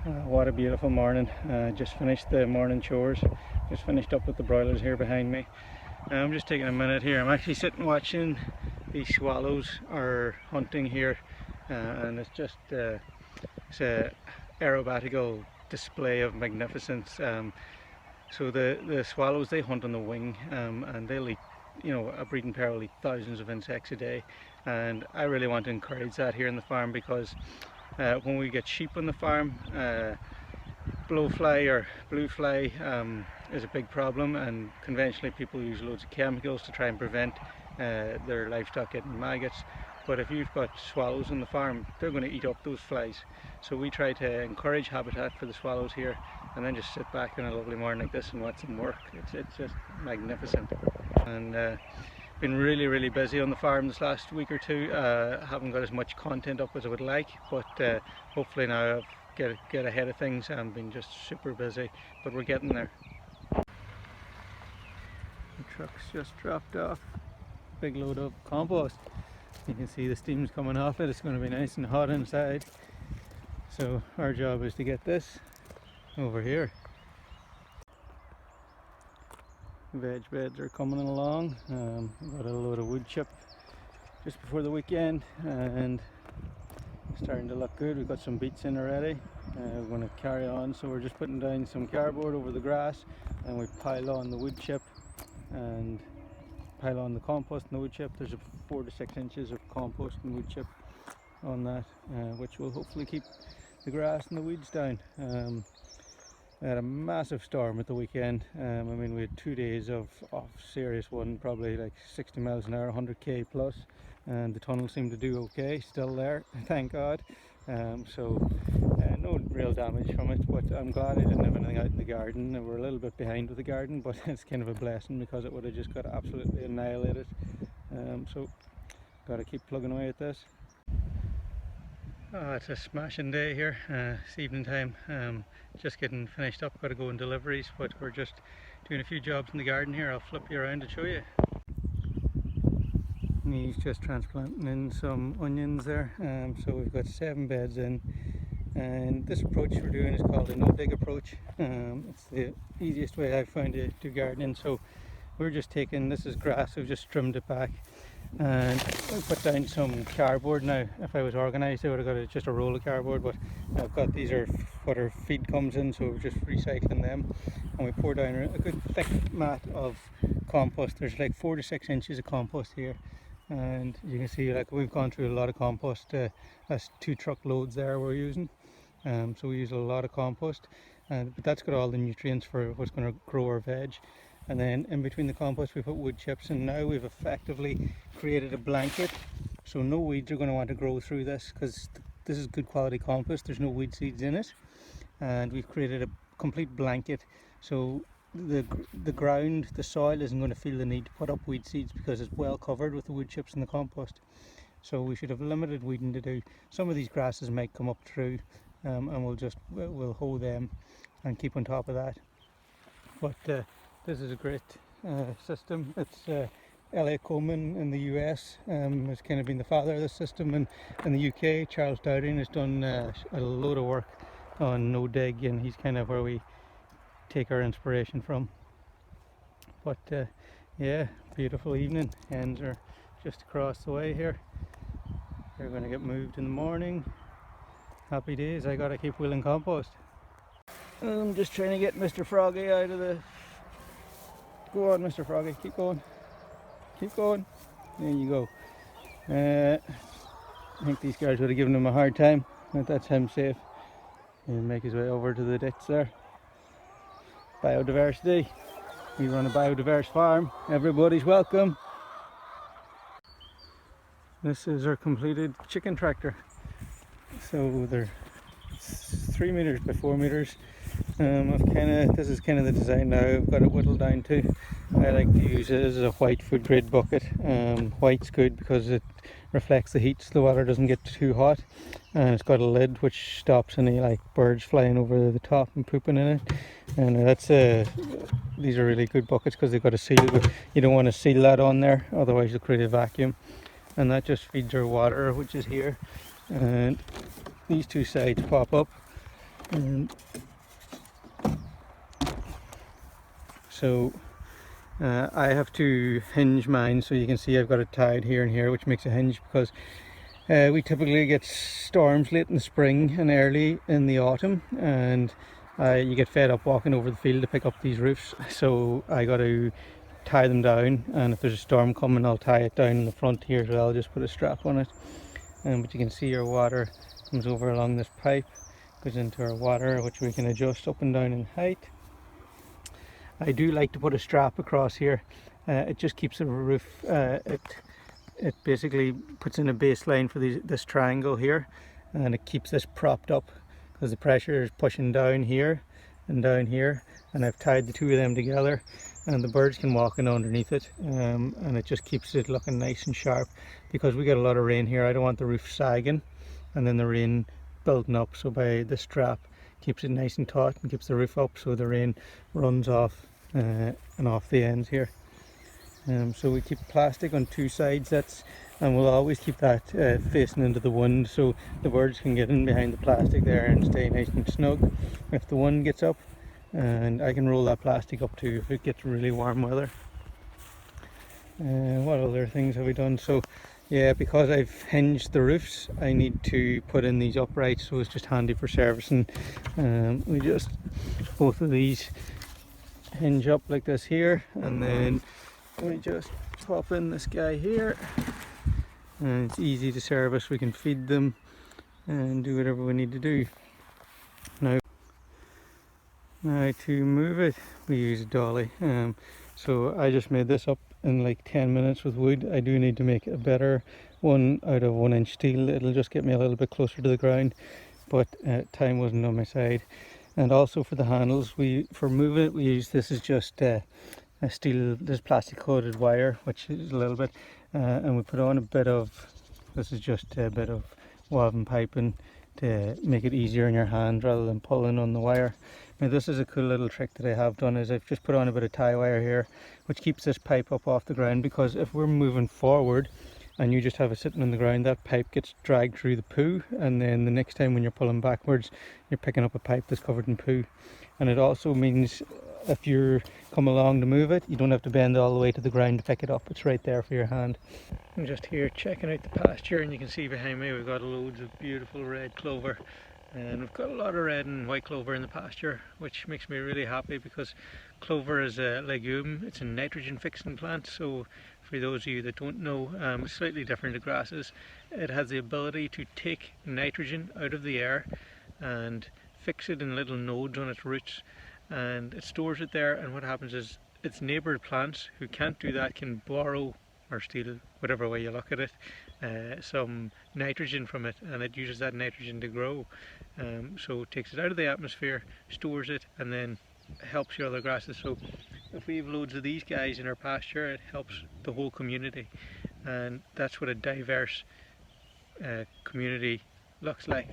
What a beautiful morning. Just finished the morning chores. Just finished up with the broilers here behind me. I'm just taking a minute here. I'm actually sitting watching these swallows are hunting here, and it's just it's a aerobatical display of magnificence. So the swallows, they hunt on the wing, and they'll eat, a breeding pair will eat thousands of insects a day, and I really want to encourage that here in the farm, because when we get sheep on the farm, blowfly or blue fly is a big problem, and conventionally people use loads of chemicals to try and prevent their livestock getting maggots. But if you've got swallows on the farm, they're going to eat up those flies. So we try to encourage habitat for the swallows here, and then just sit back on a lovely morning like this and watch them work. It's just magnificent. And been really busy on the farm this last week or two. Haven't got as much content up as I would like, but hopefully now I've get ahead of things. I've been just super busy, but we're getting there. The truck's just dropped off a big load of compost. You can see the steam's coming off it. It's going to be nice and hot inside. So our job is to get this over here. Veg beds are coming along. Got a load of wood chip just before the weekend, and starting to look good. We've got some beets in already. We're going to carry on, so we're just putting down some cardboard over the grass, and we pile on the wood chip and pile on the compost and the wood chip. There's 4 to 6 inches of compost and wood chip on that, which will hopefully keep the grass and the weeds down. We had a massive storm at the weekend. I mean, we had 2 days of serious one, probably like 60 miles an hour, 100k plus, and the tunnel seemed to do okay, still there, thank God. So no real damage from it, but I'm glad I didn't have anything out in the garden. We're a little bit behind with the garden, but it's kind of a blessing, because it would have just got absolutely annihilated. So got to keep plugging away at this. Oh, it's a smashing day here. It's evening time. Just getting finished up, got to go on deliveries, but we're just doing a few jobs in the garden here. I'll flip you around to show you. He's just transplanting in some onions there. So we've got 7 beds in, and this approach we're doing is called a no-dig approach. It's the easiest way I've found to do gardening. So we're just taking, this is grass, we've just trimmed it back, and we put down some cardboard. Now if I was organised I would have got just a roll of cardboard, but I've got, these are what our feed comes in, so we're just recycling them, and we pour down a good thick mat of compost. There's like 4 to 6 inches of compost here, and you can see like we've gone through a lot of compost. That's 2 truckloads there we're using, so we use a lot of compost, but that's got all the nutrients for what's going to grow our veg. And then in between the compost we put wood chips, and now we've effectively created a blanket, so no weeds are going to want to grow through this, because this is good quality compost, there's no weed seeds in it, and we've created a complete blanket, so the ground, the soil isn't going to feel the need to put up weed seeds, because it's well covered with the wood chips and the compost. So we should have limited weeding to do. Some of these grasses might come up through, and we'll hoe them and keep on top of that. But this is a great system. It's L.A. Coleman in the US has kind of been the father of this system, and in the UK Charles Dowding has done a load of work on no dig, and he's kind of where we take our inspiration from. But yeah, beautiful evening. Hens are just across the way here. They're going to get moved in the morning. Happy days. I gotta keep wheeling compost. I'm just trying to get Mr. Froggy out of the... Go on, Mr. Froggy, keep going. Keep going. There you go. I think these guys would have given him a hard time, but that's him safe. He'll make his way over to the ditch there. Biodiversity. We run a biodiverse farm. Everybody's welcome. This is our completed chicken tractor. So they're 3 meters by 4 meters. This is kind of the design now. I've got it whittled down to. I like to use it as a white food grade bucket. White's good because it reflects the heat, so the water doesn't get too hot. And it's got a lid which stops any like birds flying over the top and pooping in it. And these are really good buckets because they've got a seal, but you don't want to seal that on there, otherwise you'll create a vacuum. And that just feeds our water, which is here. And these 2 sides pop up, And so I have to hinge mine, so you can see I've got it tied here and here, which makes a hinge because we typically get storms late in the spring and early in the autumn, and you get fed up walking over the field to pick up these roofs, so I got to tie them down, and if there's a storm coming I'll tie it down in the front here as well, just put a strap on it. But you can see our water comes over along this pipe, goes into our water, which we can adjust up and down in height. I do like to put a strap across here. It just keeps the roof, it basically puts in a baseline for this triangle here, and it keeps this propped up because the pressure is pushing down here and down here, and I've tied the two of them together, and the birds can walk in underneath it, and it just keeps it looking nice and sharp because we get a lot of rain here. I don't want the roof sagging and then the rain building up, so by the strap keeps it nice and taut and keeps the roof up so the rain runs off and off the ends here. So we keep plastic on two sides, and we'll always keep that facing into the wind so the birds can get in behind the plastic there and stay nice and snug if the wind gets up, and I can roll that plastic up too if it gets really warm weather. What other things have we done? So yeah, because I've hinged the roofs, I need to put in these uprights, so it's just handy for servicing. We just, both of these hinge up like this here, and then we just pop in this guy here, and it's easy to service. We can feed them and do whatever we need to do. Now to move it, we use a dolly. So I just made this up in like 10 minutes with wood. I do need to make a better one out of 1-inch steel. It'll just get me a little bit closer to the ground, but time wasn't on my side. And also for the handles, for moving it, we use, this is just a steel, this plastic coated wire, which is a little bit, and we put on a bit of, this is just a bit of woven piping to make it easier in your hand rather than pulling on the wire. Now this is a cool little trick that I have done, is I've just put on a bit of tie wire here, which keeps this pipe up off the ground, because if we're moving forward and you just have it sitting on the ground, that pipe gets dragged through the poo, and then the next time when you're pulling backwards you're picking up a pipe that's covered in poo. And it also means if you come along to move it, you don't have to bend all the way to the ground to pick it up. It's right there for your hand. I'm just here checking out the pasture, and you can see behind me we've got loads of beautiful red clover, and we've got a lot of red and white clover in the pasture, which makes me really happy because clover is a legume. It's a nitrogen fixing plant, so for those of you that don't know, it's slightly different to grasses. It has the ability to take nitrogen out of the air and fix it in little nodes on its roots, and it stores it there, and what happens is its neighbour plants who can't do that can borrow or steal, whatever way you look at it, some nitrogen from it, and it uses that nitrogen to grow. So it takes it out of the atmosphere, stores it, and then helps your other grasses. So if we have loads of these guys in our pasture, it helps the whole community, and that's what a diverse community looks like.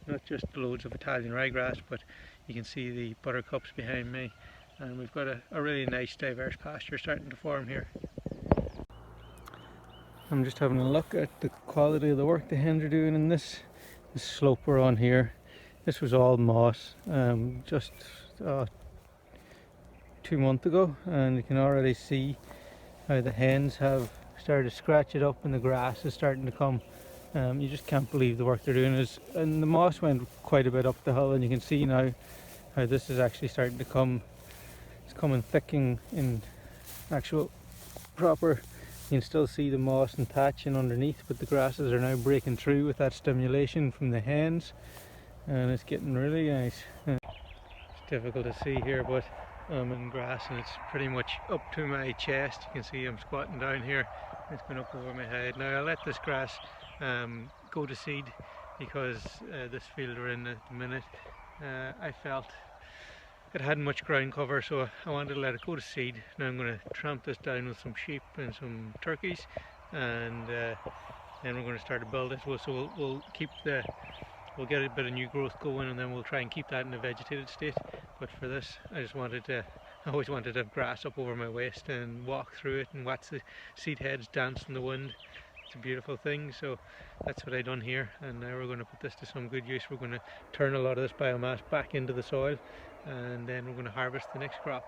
Not just loads of Italian ryegrass, but you can see the buttercups behind me, and we've got a really nice diverse pasture starting to form here. I'm just having a look at the quality of the work the hens are doing in this slope we're on here. This was all moss just 2 months ago, and you can already see how the hens have started to scratch it up and the grass is starting to come. You just can't believe the work they're doing. And the moss went quite a bit up the hill, and you can see now how this is actually starting to come. It's coming thick in actual proper. You can still see the moss and thatching underneath, but the grasses are now breaking through with that stimulation from the hens, and it's getting really nice. It's difficult to see here, but I'm in grass and it's pretty much up to my chest. You can see I'm squatting down here. It's been up over my head. Now I'll let this grass go to seed, because this field we're in at the minute, I felt it hadn't much ground cover, so I wanted to let it go to seed. Now I'm going to tramp this down with some sheep and some turkeys, and then we're going to start to build it. So we'll get a bit of new growth going, and then we'll try and keep that in a vegetated state. But for this, I always wanted to have grass up over my waist and walk through it and watch the seed heads dance in the wind. It's a beautiful thing, so that's what I done here, and now we're going to put this to some good use. We're going to turn a lot of this biomass back into the soil, and then we're going to harvest the next crop.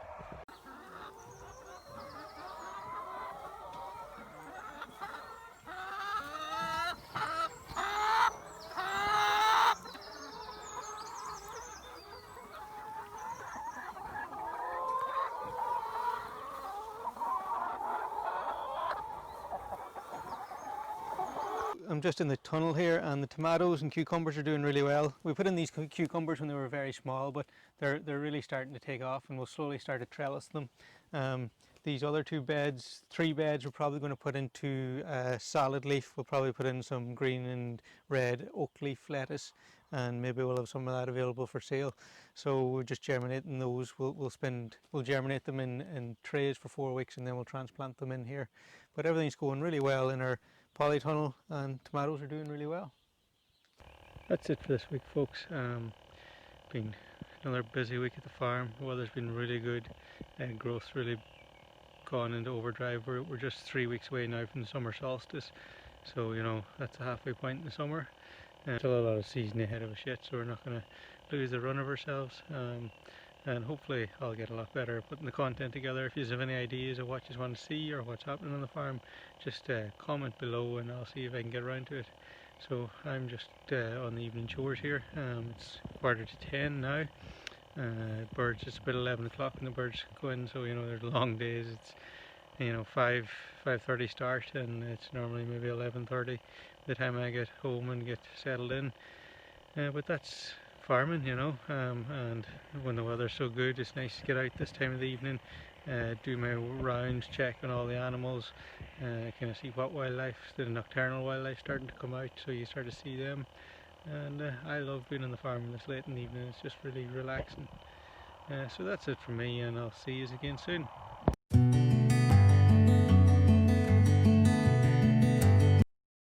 I'm just in the tunnel here, and the tomatoes and cucumbers are doing really well. We put in these cucumbers when they were very small, but they're really starting to take off, and we'll slowly start to trellis them. These other three beds, we're probably going to put into salad leaf. We'll probably put in some green and red oak leaf lettuce, and maybe we'll have some of that available for sale. So we're just germinating those. We'll germinate them in trays for 4 weeks, and then we'll transplant them in here. But everything's going really well in our polytunnel, and tomatoes are doing really well. That's it for this week, folks. Been another busy week at the farm. The weather's been really good, and growth's really gone into overdrive. We're just 3 weeks away now from the summer solstice, so you know that's a halfway point in the summer. Still a lot of season ahead of us yet, so we're not going to lose the run of ourselves. And hopefully I'll get a lot better at putting the content together. If you have any ideas of what you want to see or what's happening on the farm, just comment below and I'll see if I can get around to it. So I'm just on the evening chores here. It's 9:45 now. Birds, it's about 11 o'clock and the birds go in, so you know there's long days. It's 5:30 start, and it's normally maybe 11:30 by the time I get home and get settled in. But that's farming, and when the weather's so good, it's nice to get out this time of the evening, do my rounds, check on all the animals, kind of see what wildlife, the nocturnal wildlife starting to come out, so you start to see them. And I love being on the farm this late in the evening. It's just really relaxing. So that's it from me, and I'll see you again soon.